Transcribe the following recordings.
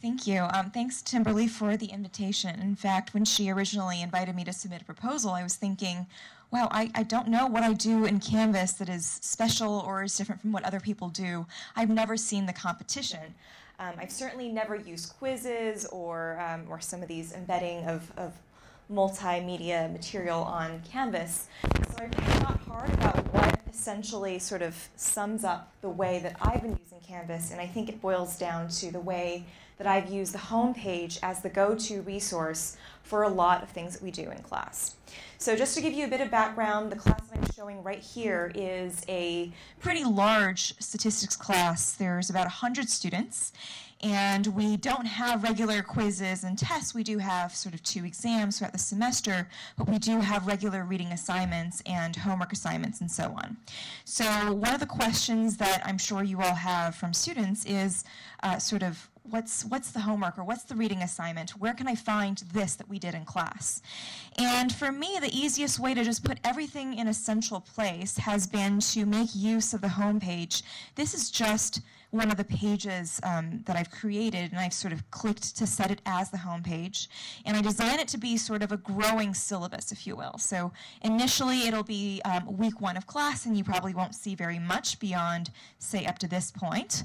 Thank you. Thanks, Timberly, for the invitation. In fact, when she originally invited me to submit a proposal, I was thinking, wow, I don't know what I do in Canvas that is special or is different from what other people do. I've never seen the competition. I've certainly never used quizzes or some of these embedding of multimedia material on Canvas. So I really thought hard about what essentially sort of sums up the way that I've been using Canvas, and I think it boils down to the way that I've used the home page as the go-to resource for a lot of things that we do in class. So just to give you a bit of background, the class that I'm showing right here is a pretty large statistics class. There's about 100 students, and we don't have regular quizzes and tests. We do have sort of 2 exams throughout the semester, but we do have regular reading assignments and homework assignments and so on. So one of the questions that I'm sure you all have from students is sort of, what's the homework, or what's the reading assignment? Where can I find this that we did in class? And for me, the easiest way to just put everything in a central place has been to make use of the home page. This is just one of the pages that I've created, and I've sort of clicked to set it as the home page. And I design it to be sort of a growing syllabus, if you will. So initially it'll be week 1 of class, and you probably won't see very much beyond, say, up to this point.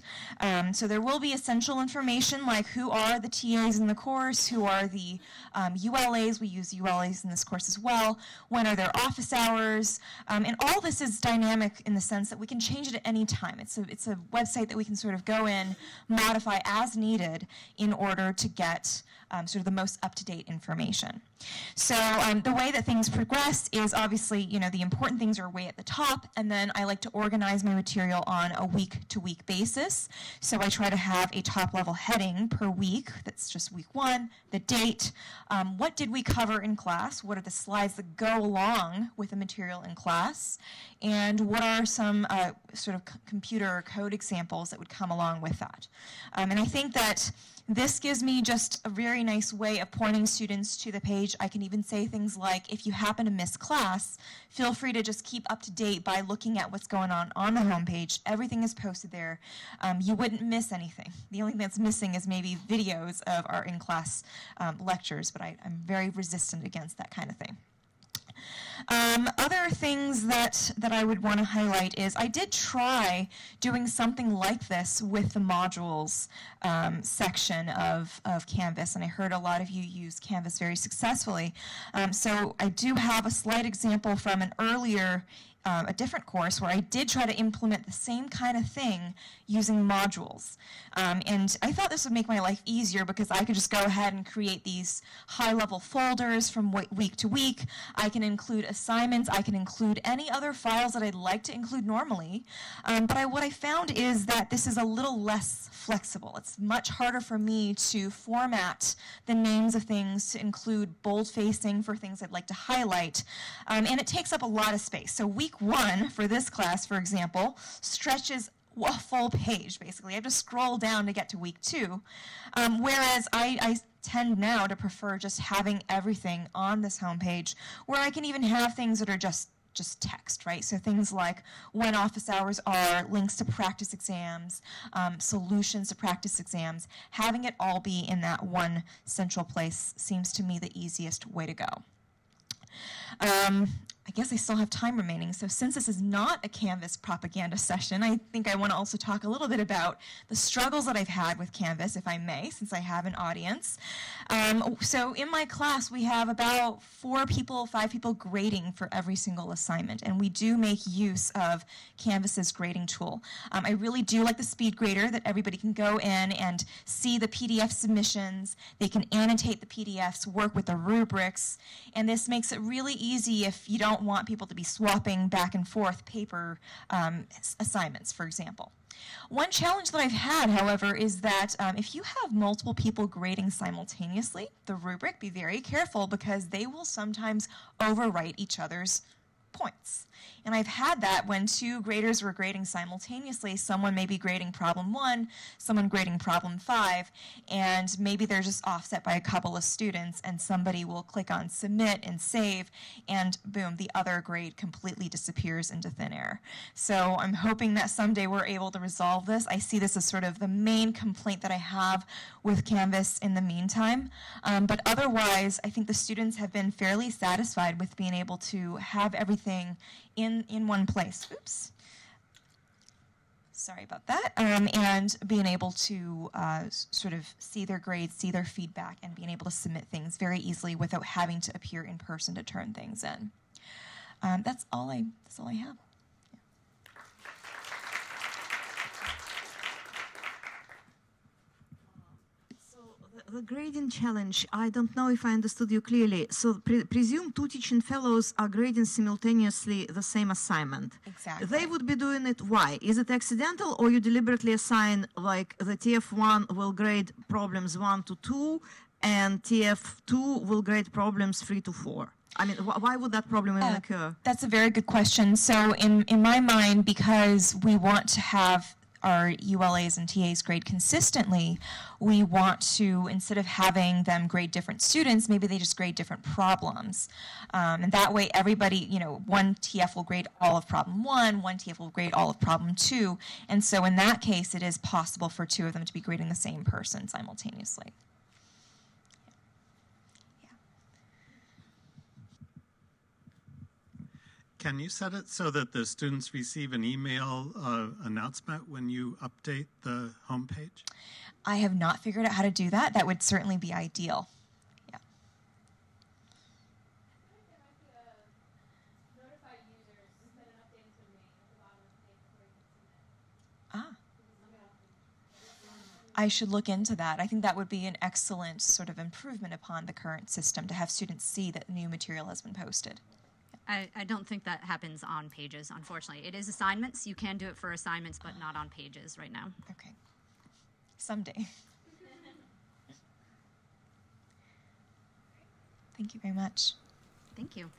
So there will be essential information like who are the TAs in the course, who are the ULAs, we use ULAs in this course as well, when are their office hours, and all this is dynamic in the sense that we can change it at any time. It's a website that we can sort of go in, modify as needed in order to get sort of the most up-to-date information. So the way that things progress is obviously, you know, the important things are way at the top, and then I like to organize my material on a week-to-week basis. So I try to have a top-level heading per week. That's just week 1, the date, what did we cover in class, what are the slides that go along with the material in class, and what are some sort of computer code examples that would come along with that. And I think that this gives me just a very nice way of pointing students to the page. I can even say things like, if you happen to miss class, feel free to just keep up to date by looking at what's going on the homepage. Everything is posted there. You wouldn't miss anything. The only thing that's missing is maybe videos of our in-class lectures, but I'm very resistant against that kind of thing. Other things that I would want to highlight is I did try doing something like this with the modules section of Canvas, and I heard a lot of you use Canvas very successfully. So I do have a slight example from an earlier a different course where I did try to implement the same kind of thing using modules. And I thought this would make my life easier because I could just go ahead and create these high-level folders from week to week. I can include assignments. I can include any other files that I'd like to include normally. But what I found is that this is a little less flexible. It's much harder for me to format the names of things to include bold-facing for things I'd like to highlight. And it takes up a lot of space. So week 1 for this class, for example, stretches a full page, basically. I have to scroll down to get to week 2, whereas I tend now to prefer just having everything on this homepage, where I can even have things that are just text, right? So things like when office hours are, links to practice exams, solutions to practice exams. Having it all be in that one central place seems to me the easiest way to go. I guess I still have time remaining, so since this is not a Canvas propaganda session, I think I want to also talk a little bit about the struggles that I've had with Canvas, if I may, since I have an audience. So in my class, we have about 5 people grading for every single assignment, and we do make use of Canvas's grading tool. I really do like the speed grader, that everybody can go in and see the PDF submissions, they can annotate the PDFs, work with the rubrics, and this makes it really easy if you don't want people to be swapping back and forth paper assignments, for example. One challenge that I've had, however, is that if you have multiple people grading simultaneously, the rubric, be very careful because they will sometimes overwrite each other's points. And I've had that when two graders were grading simultaneously. Someone may be grading problem 1, someone grading problem 5, and maybe they're just offset by a couple of students, and somebody will click on submit and save, and boom, the other grade completely disappears into thin air. So I'm hoping that someday we're able to resolve this. I see this as sort of the main complaint that I have with Canvas in the meantime. But otherwise, I think the students have been fairly satisfied with being able to have everything in one place. Oops. Sorry about that. And being able to sort of see their grades, see their feedback, and being able to submit things very easily without having to appear in person to turn things in. That's all I have. The grading challenge, I don't know if I understood you clearly. So presume 2 teaching fellows are grading simultaneously the same assignment. Exactly. They would be doing it, why? Is it accidental, or you deliberately assign, like, the TF1 will grade problems 1 to 2, and TF2 will grade problems 3 to 4? I mean, why would that problem even occur? That's a very good question. So in my mind, because we want to have our ULAs and TAs grade consistently, we want to, instead of having them grade different students, maybe they just grade different problems. And that way everybody, you know, one TF will grade all of problem 1, one TF will grade all of problem 2. And so in that case, it is possible for 2 of them to be grading the same person simultaneously. Can you set it so that the students receive an email announcement when you update the homepage? I have not figured out how to do that. That would certainly be ideal. Yeah. I should look into that. I think that would be an excellent sort of improvement upon the current system, to have students see that new material has been posted. I don't think that happens on pages, unfortunately. It is assignments. You can do it for assignments, but not on pages right now. Okay. Someday. Thank you very much. Thank you.